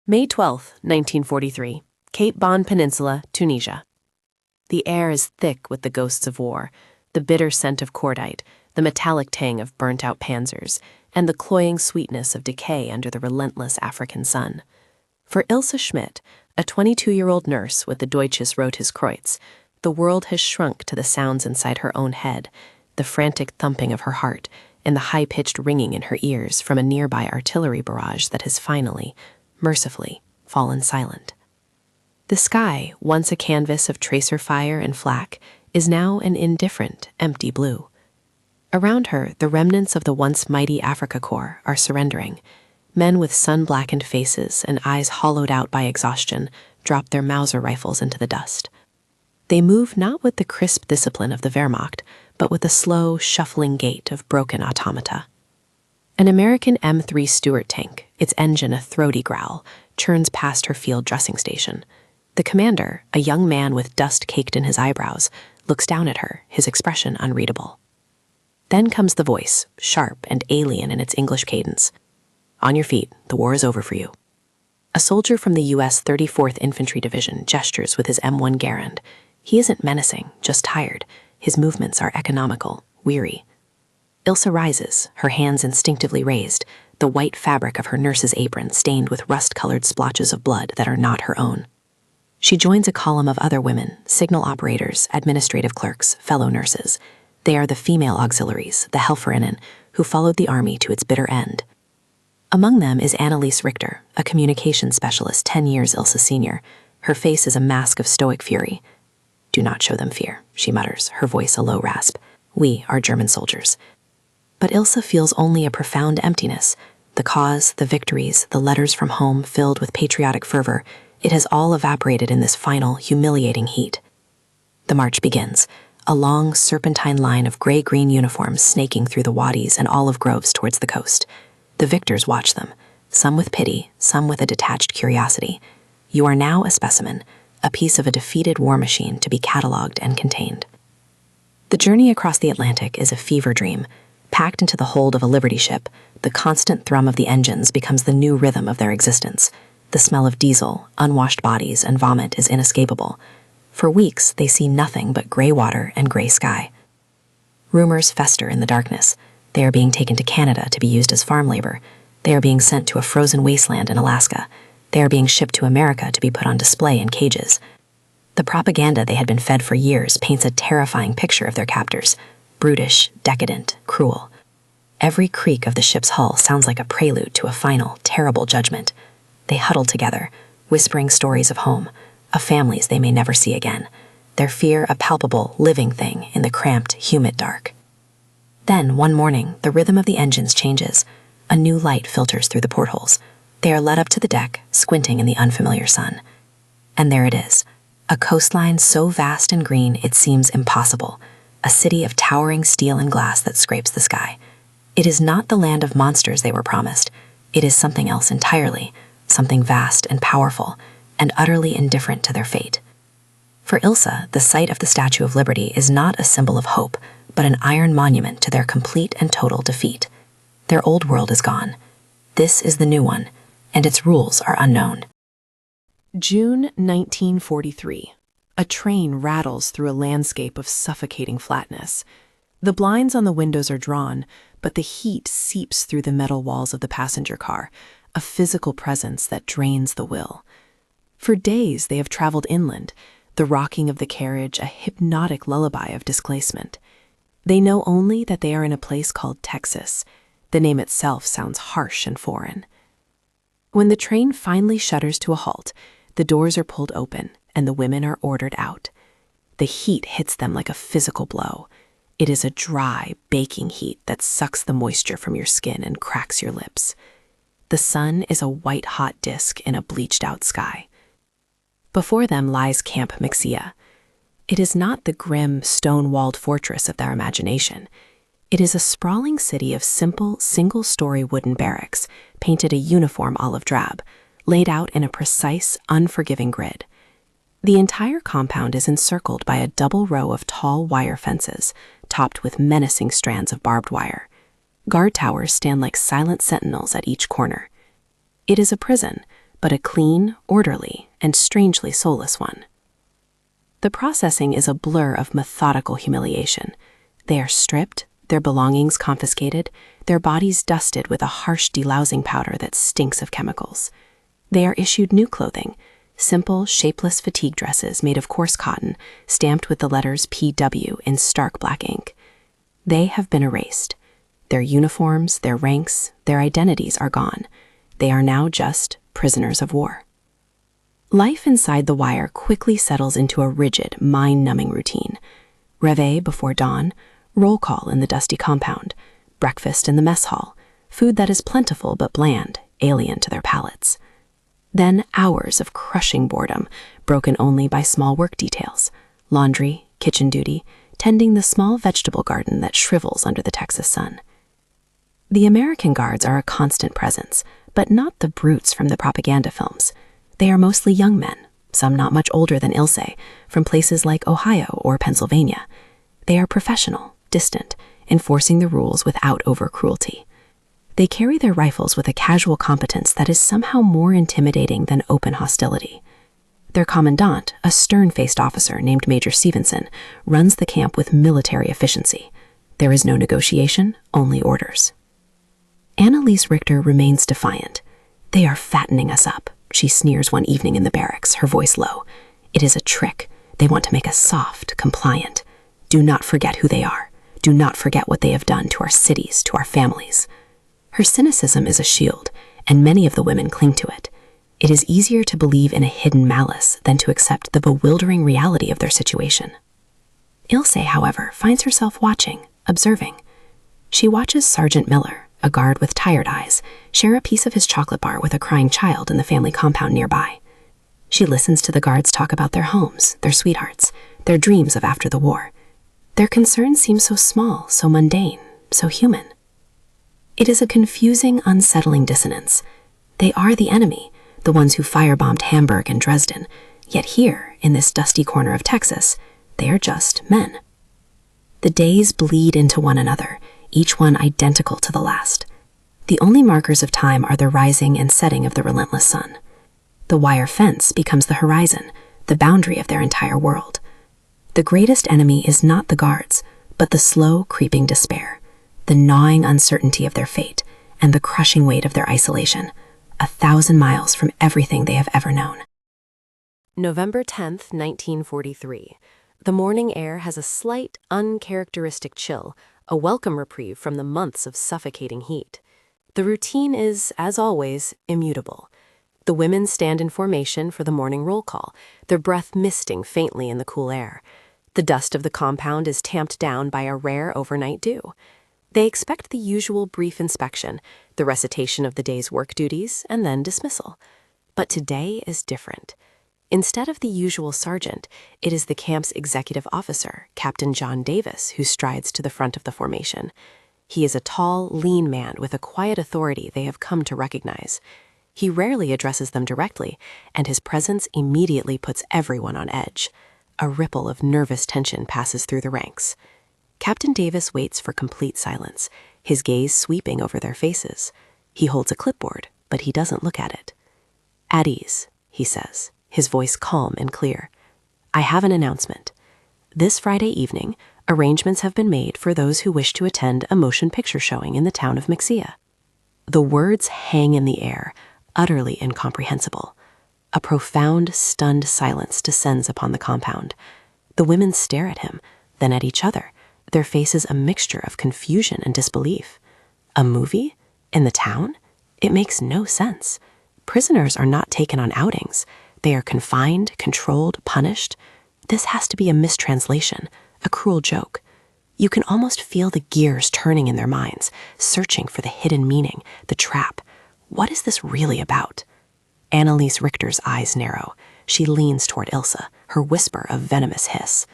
May 12, 1943, Cape Bon Peninsula, Tunisia. The air is thick with the ghosts of war, the bitter scent of cordite, the metallic tang of burnt-out panzers, and the cloying sweetness of decay under the relentless African sun. For Ilse Schmidt, a 22-year-old nurse with the Deutsches Rotes Kreuz, the world has shrunk to the sounds inside her own head, the frantic thumping of her heart, and the high-pitched ringing in her ears from a nearby artillery barrage that has finally, mercifully, fallen silent. The sky, once a canvas of tracer fire and flak, is now an indifferent, empty blue. Around her, the remnants of the once mighty Afrika Korps are surrendering. Men with sun-blackened faces and eyes hollowed out by exhaustion drop their Mauser rifles into the dust. They move not with the crisp discipline of the Wehrmacht, but with the slow, shuffling gait of broken automata. An American M3 Stuart tank, its engine a throaty growl, churns past her field dressing station. The commander, a young man with dust caked in his eyebrows, looks down at her, his expression unreadable. Then comes the voice, sharp and alien in its English cadence. "On your feet, the war is over for you." A soldier from the U.S. 34th Infantry Division gestures with his M1 Garand. He isn't menacing, just tired. His movements are economical, weary. Ilse rises, her hands instinctively raised, the white fabric of her nurse's apron stained with rust-colored splotches of blood that are not her own. She joins a column of other women, signal operators, administrative clerks, fellow nurses. They are the female auxiliaries, the Helferinnen, who followed the army to its bitter end. Among them is Anneliese Richter, a communications specialist 10 years Ilse's senior. Her face is a mask of stoic fury. "Do not show them fear," she mutters, her voice a low rasp. "We are German soldiers." But Ilse feels only a profound emptiness. The cause, the victories, the letters from home filled with patriotic fervor, it has all evaporated in this final, humiliating heat. The march begins, a long, serpentine line of gray-green uniforms snaking through the wadis and olive groves towards the coast. The victors watch them, some with pity, some with a detached curiosity. You are now a specimen, a piece of a defeated war machine to be catalogued and contained. The journey across the Atlantic is a fever dream. Packed into the hold of a Liberty ship, the constant thrum of the engines becomes the new rhythm of their existence. The smell of diesel, unwashed bodies, and vomit is inescapable. For weeks, they see nothing but gray water and gray sky. Rumors fester in the darkness. They are being taken to Canada to be used as farm labor. They are being sent to a frozen wasteland in Alaska. They are being shipped to America to be put on display in cages. The propaganda they had been fed for years paints a terrifying picture of their captors. Brutish, decadent, cruel. Every creak of the ship's hull sounds like a prelude to a final, terrible judgment. They huddle together, whispering stories of home, of families they may never see again, their fear a palpable, living thing in the cramped, humid dark. Then, one morning, the rhythm of the engines changes. A new light filters through the portholes. They are led up to the deck, squinting in the unfamiliar sun. And there it is, a coastline so vast and green it seems impossible, a city of towering steel and glass that scrapes the sky. It is not the land of monsters they were promised. It is something else entirely, something vast and powerful, and utterly indifferent to their fate. For Ilse, the sight of the Statue of Liberty is not a symbol of hope, but an iron monument to their complete and total defeat. Their old world is gone. This is the new one, and its rules are unknown. June 1943. A train rattles through a landscape of suffocating flatness. The blinds on the windows are drawn, but the heat seeps through the metal walls of the passenger car, a physical presence that drains the will. For days they have traveled inland, the rocking of the carriage a hypnotic lullaby of displacement. They know only that they are in a place called Texas. The name itself sounds harsh and foreign. When the train finally shudders to a halt, the doors are pulled open and the women are ordered out. The heat hits them like a physical blow. It is a dry, baking heat that sucks the moisture from your skin and cracks your lips. The sun is a white-hot disk in a bleached-out sky. Before them lies Camp Mixia. It is not the grim, stone-walled fortress of their imagination. It is a sprawling city of simple, single-story wooden barracks, painted a uniform olive drab, laid out in a precise, unforgiving grid. The entire compound is encircled by a double row of tall wire fences, topped with menacing strands of barbed wire. Guard towers stand like silent sentinels at each corner. It is a prison, but a clean, orderly, and strangely soulless one. The processing is a blur of methodical humiliation. They are stripped, their belongings confiscated, their bodies dusted with a harsh delousing powder that stinks of chemicals. They are issued new clothing, simple, shapeless fatigue dresses made of coarse cotton, stamped with the letters PW in stark black ink. They have been erased. Their uniforms, their ranks, their identities are gone. They are now just prisoners of war. Life inside the wire quickly settles into a rigid, mind-numbing routine. Réveil before dawn, roll call in the dusty compound, breakfast in the mess hall, food that is plentiful but bland, alien to their palates. Then hours of crushing boredom, broken only by small work details, laundry, kitchen duty, tending the small vegetable garden that shrivels under the Texas sun. The American guards are a constant presence, but not the brutes from the propaganda films. They are mostly young men, some not much older than Ilse, from places like Ohio or Pennsylvania. They are professional, distant, enforcing the rules without over-cruelty. They carry their rifles with a casual competence that is somehow more intimidating than open hostility. Their commandant, a stern-faced officer named Major Stevenson, runs the camp with military efficiency. There is no negotiation, only orders. Annalise Richter remains defiant. "They are fattening us up," she sneers one evening in the barracks, her voice low. "It is a trick. They want to make us soft, compliant. Do not forget who they are. Do not forget what they have done to our cities, to our families." Her cynicism is a shield, and many of the women cling to it. It is easier to believe in a hidden malice than to accept the bewildering reality of their situation. Ilse, however, finds herself watching, observing. She watches Sergeant Miller, a guard with tired eyes, share a piece of his chocolate bar with a crying child in the family compound nearby. She listens to the guards talk about their homes, their sweethearts, their dreams of after the war. Their concerns seem so small, so mundane, so human. It is a confusing, unsettling dissonance. They are the enemy, the ones who firebombed Hamburg and Dresden, yet here, in this dusty corner of Texas, they are just men. The days bleed into one another, each one identical to the last. The only markers of time are the rising and setting of the relentless sun. The wire fence becomes the horizon, the boundary of their entire world. The greatest enemy is not the guards, but the slow, creeping despair, the gnawing uncertainty of their fate, and the crushing weight of their isolation, 1,000 miles from everything they have ever known. November 10th, 1943. The morning air has a slight, uncharacteristic chill, a welcome reprieve from the months of suffocating heat. The routine is, as always, immutable. The women stand in formation for the morning roll call, their breath misting faintly in the cool air. The dust of the compound is tamped down by a rare overnight dew. They expect the usual brief inspection, the recitation of the day's work duties, and then dismissal. But today is different. Instead of the usual sergeant, it is the camp's executive officer, Captain John Davis, who strides to the front of the formation. He is a tall, lean man with a quiet authority they have come to recognize. He rarely addresses them directly, and his presence immediately puts everyone on edge. A ripple of nervous tension passes through the ranks. Captain Davis waits for complete silence, his gaze sweeping over their faces. He holds a clipboard, but he doesn't look at it. "At ease," he says, his voice calm and clear. "I have an announcement. This Friday evening, arrangements have been made for those who wish to attend a motion picture showing in the town of Mixia." The words hang in the air, utterly incomprehensible. A profound, stunned silence descends upon the compound. The women stare at him, then at each other, their faces a mixture of confusion and disbelief. A movie? In the town? It makes no sense. Prisoners are not taken on outings. They are confined, controlled, punished. This has to be a mistranslation, a cruel joke. You can almost feel the gears turning in their minds, searching for the hidden meaning, the trap. What is this really about? Annalise Richter's eyes narrow. She leans toward Ilse, her whisper a venomous hiss.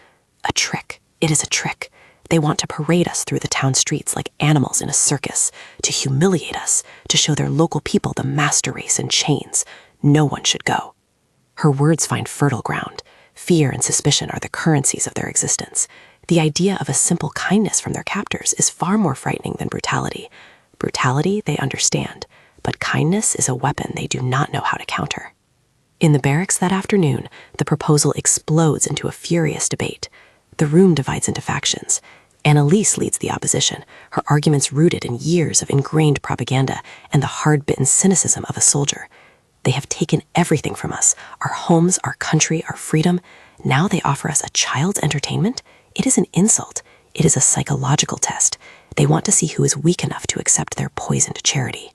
"A trick. It is a trick. They want to parade us through the town streets like animals in a circus, to humiliate us, to show their local people the master race in chains. No one should go." Her words find fertile ground. Fear and suspicion are the currencies of their existence. The idea of a simple kindness from their captors is far more frightening than brutality. Brutality they understand, but kindness is a weapon they do not know how to counter. In the barracks that afternoon, the proposal explodes into a furious debate. The room divides into factions. Annalise leads the opposition, her arguments rooted in years of ingrained propaganda and the hard-bitten cynicism of a soldier. They have taken everything from us, our homes, our country, our freedom. Now they offer us a child's entertainment? It is an insult. It is a psychological test. They want to see who is weak enough to accept their poisoned charity.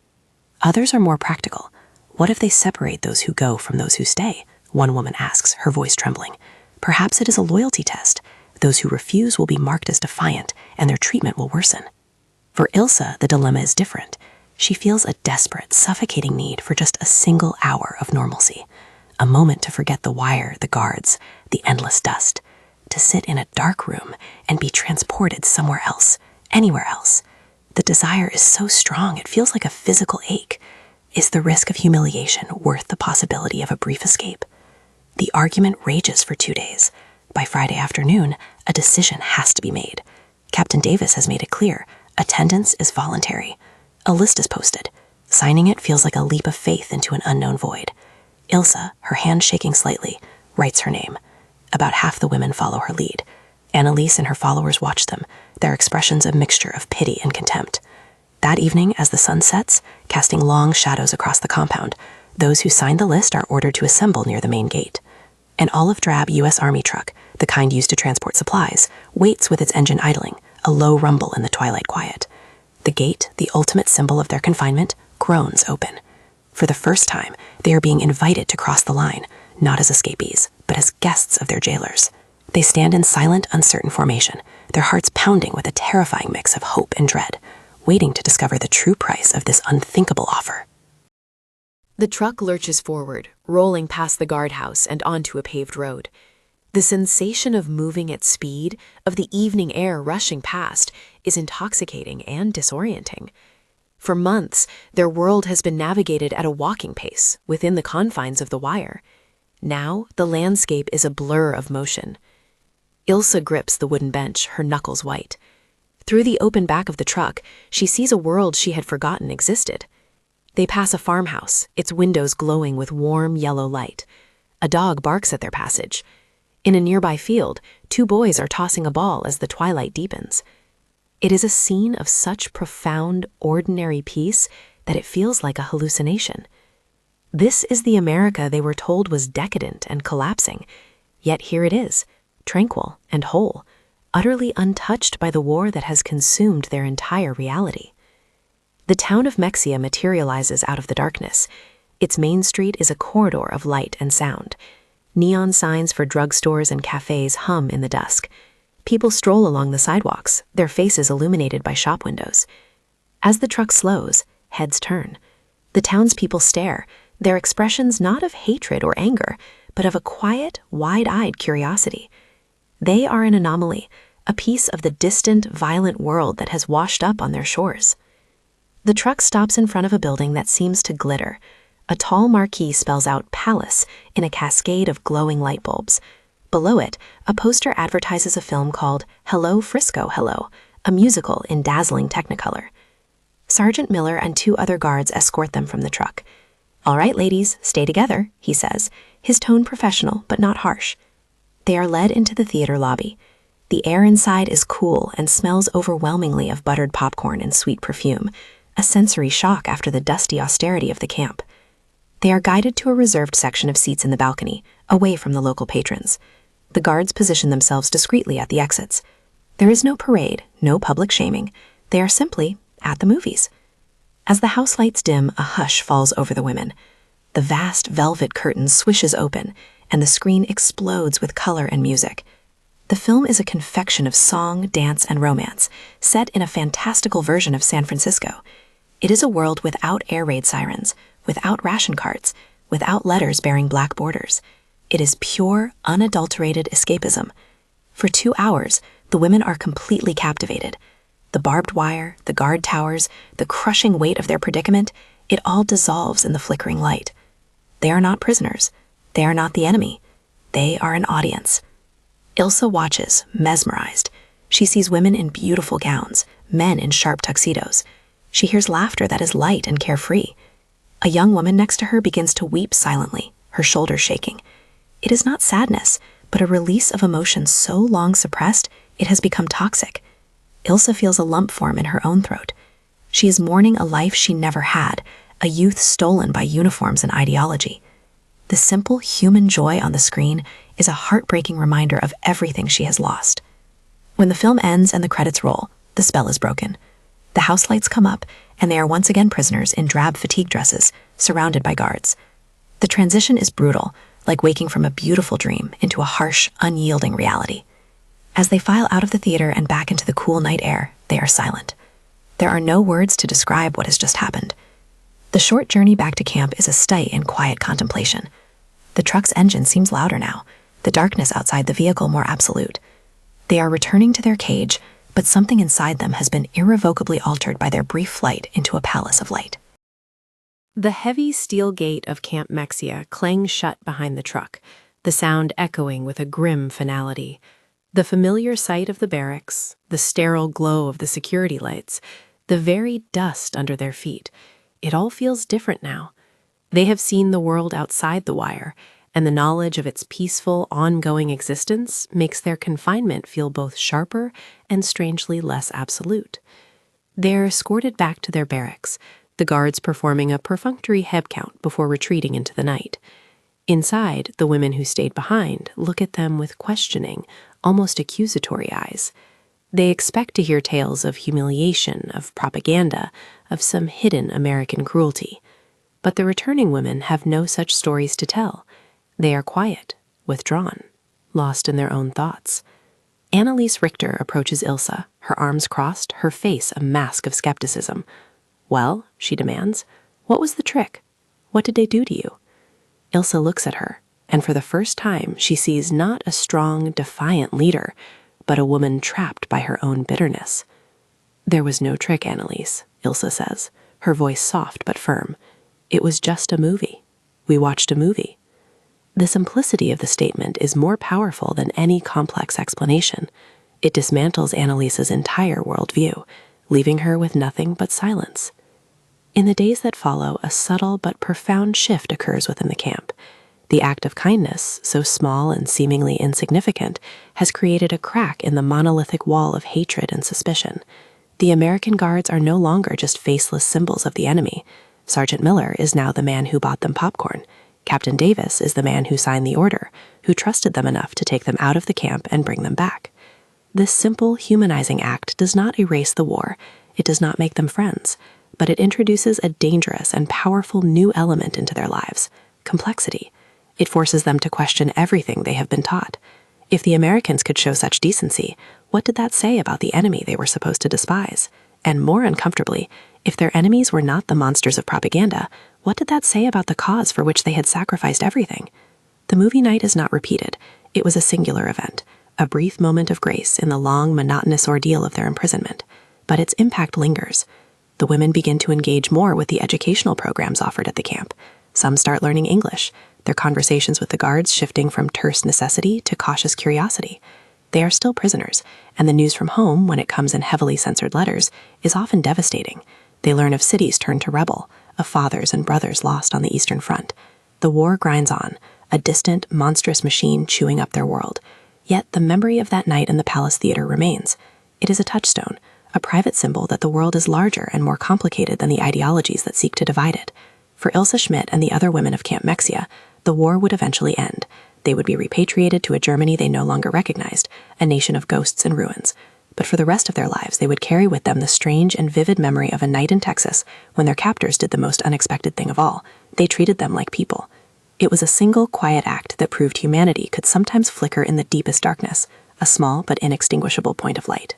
Others are more practical. What if they separate those who go from those who stay? One woman asks, her voice trembling. Perhaps it is a loyalty test. Those who refuse will be marked as defiant, and their treatment will worsen. For Ilsa, the dilemma is different. She feels a desperate, suffocating need for just a single hour of normalcy. A moment to forget the wire, the guards, the endless dust. To sit in a dark room and be transported somewhere else, anywhere else. The desire is so strong it feels like a physical ache. Is the risk of humiliation worth the possibility of a brief escape? The argument rages for 2 days. By Friday afternoon, a decision has to be made. Captain Davis has made it clear, attendance is voluntary. A list is posted. Signing it feels like a leap of faith into an unknown void. Ilsa, her hand shaking slightly, writes her name. About half the women follow her lead. Annalise and her followers watch them, their expressions a mixture of pity and contempt. That evening, as the sun sets, casting long shadows across the compound, those who signed the list are ordered to assemble near the main gate. An olive-drab U.S. Army truck, the kind used to transport supplies, waits with its engine idling, a low rumble in the twilight quiet. The gate, the ultimate symbol of their confinement, groans open. For the first time, they are being invited to cross the line, not as escapees, but as guests of their jailers. They stand in silent, uncertain formation, their hearts pounding with a terrifying mix of hope and dread, waiting to discover the true price of this unthinkable offer. The truck lurches forward, rolling past the guardhouse and onto a paved road. The sensation of moving at speed, of the evening air rushing past, is intoxicating and disorienting. For months, their world has been navigated at a walking pace within the confines of the wire. Now, the landscape is a blur of motion. Ilsa grips the wooden bench, her knuckles white. Through the open back of the truck, she sees a world she had forgotten existed. They pass a farmhouse, its windows glowing with warm yellow light. A dog barks at their passage. In a nearby field, 2 boys are tossing a ball as the twilight deepens. It is a scene of such profound, ordinary peace that it feels like a hallucination. This is the America they were told was decadent and collapsing, yet here it is, tranquil and whole, utterly untouched by the war that has consumed their entire reality. The town of Mexia materializes out of the darkness. Its main street is a corridor of light and sound. Neon signs for drugstores and cafes hum in the dusk. People stroll along the sidewalks, their faces illuminated by shop windows. As the truck slows, heads turn. The townspeople stare, their expressions not of hatred or anger, but of a quiet, wide-eyed curiosity. They are an anomaly, a piece of the distant, violent world that has washed up on their shores. The truck stops in front of a building that seems to glitter. A tall marquee spells out Palace in a cascade of glowing light bulbs. Below it, a poster advertises a film called Hello, Frisco, Hello, a musical in dazzling technicolor. Sergeant Miller and 2 other guards escort them from the truck. "All right, ladies, stay together," he says, his tone professional but not harsh. They are led into the theater lobby. The air inside is cool and smells overwhelmingly of buttered popcorn and sweet perfume, a sensory shock after the dusty austerity of the camp. They are guided to a reserved section of seats in the balcony, away from the local patrons. The guards position themselves discreetly at the exits. There is no parade, no public shaming. They are simply at the movies. As the house lights dim, a hush falls over the women. The vast velvet curtain swishes open, and the screen explodes with color and music. The film is a confection of song, dance, and romance, set in a fantastical version of San Francisco. It is a world without air raid sirens, without ration carts, without letters bearing black borders. It is pure, unadulterated escapism. For 2 hours, the women are completely captivated. The barbed wire, the guard towers, the crushing weight of their predicament, it all dissolves in the flickering light. They are not prisoners. They are not the enemy. They are an audience. Ilsa watches, mesmerized. She sees women in beautiful gowns, men in sharp tuxedos. She hears laughter that is light and carefree. A young woman next to her begins to weep silently, her shoulders shaking. It is not sadness, but a release of emotion so long suppressed it has become toxic. Ilsa feels a lump form in her own throat. She is mourning a life she never had, a youth stolen by uniforms and ideology. The simple human joy on the screen is a heartbreaking reminder of everything she has lost. When the film ends and the credits roll, the spell is broken. The house lights come up, and they are once again prisoners in drab fatigue dresses, surrounded by guards. The transition is brutal, like waking from a beautiful dream into a harsh, unyielding reality. As they file out of the theater and back into the cool night air, they are silent. There are no words to describe what has just happened. The short journey back to camp is a stay in quiet contemplation. The truck's engine seems louder now, the darkness outside the vehicle more absolute. They are returning to their cage, but something inside them has been irrevocably altered by their brief flight into a palace of light. The heavy steel gate of Camp Mexia clangs shut behind the truck, the sound echoing with a grim finality. The familiar sight of the barracks, the sterile glow of the security lights, the very dust under their feet, it all feels different now. They have seen the world outside the wire, and the knowledge of its peaceful, ongoing existence makes their confinement feel both sharper and strangely less absolute. They're escorted back to their barracks, the guards performing a perfunctory head count before retreating into the night. Inside, the women who stayed behind look at them with questioning, almost accusatory eyes. They expect to hear tales of humiliation, of propaganda, of some hidden American cruelty. But the returning women have no such stories to tell. They are quiet, withdrawn, lost in their own thoughts. Annalise Richter approaches Ilsa, her arms crossed, her face a mask of skepticism. "Well," she demands, "what was the trick? What did they do to you?" Ilsa looks at her, and for the first time she sees not a strong, defiant leader, but a woman trapped by her own bitterness. "There was no trick, Annalise," Ilsa says, her voice soft but firm. "It was just a movie. We watched a movie." The simplicity of the statement is more powerful than any complex explanation. It dismantles Annalise's entire worldview, leaving her with nothing but silence. In the days that follow, a subtle but profound shift occurs within the camp. The act of kindness, so small and seemingly insignificant, has created a crack in the monolithic wall of hatred and suspicion. The American guards are no longer just faceless symbols of the enemy. Sergeant Miller is now the man who bought them popcorn. Captain Davis is the man who signed the order, who trusted them enough to take them out of the camp and bring them back. This simple, humanizing act does not erase the war. It does not make them friends, but it introduces a dangerous and powerful new element into their lives: complexity. It forces them to question everything they have been taught. If the Americans could show such decency, what did that say about the enemy they were supposed to despise? And more uncomfortably, if their enemies were not the monsters of propaganda, what did that say about the cause for which they had sacrificed everything? The movie night is not repeated. It was a singular event, a brief moment of grace in the long, monotonous ordeal of their imprisonment. But its impact lingers. The women begin to engage more with the educational programs offered at the camp. Some start learning English, their conversations with the guards shifting from terse necessity to cautious curiosity. They are still prisoners, and the news from home, when it comes in heavily censored letters, is often devastating. They learn of cities turned to rebel, of fathers and brothers lost on the Eastern Front. The war grinds on, a distant, monstrous machine chewing up their world. Yet the memory of that night in the Palace Theater remains. It is a touchstone, a private symbol that the world is larger and more complicated than the ideologies that seek to divide it. For Ilsa Schmidt and the other women of Camp Mexia, the war would eventually end. They would be repatriated to a Germany they no longer recognized, a nation of ghosts and ruins. But for the rest of their lives, they would carry with them the strange and vivid memory of a night in Texas when their captors did the most unexpected thing of all. They treated them like people. It was a single, quiet act that proved humanity could sometimes flicker in the deepest darkness, a small but inextinguishable point of light.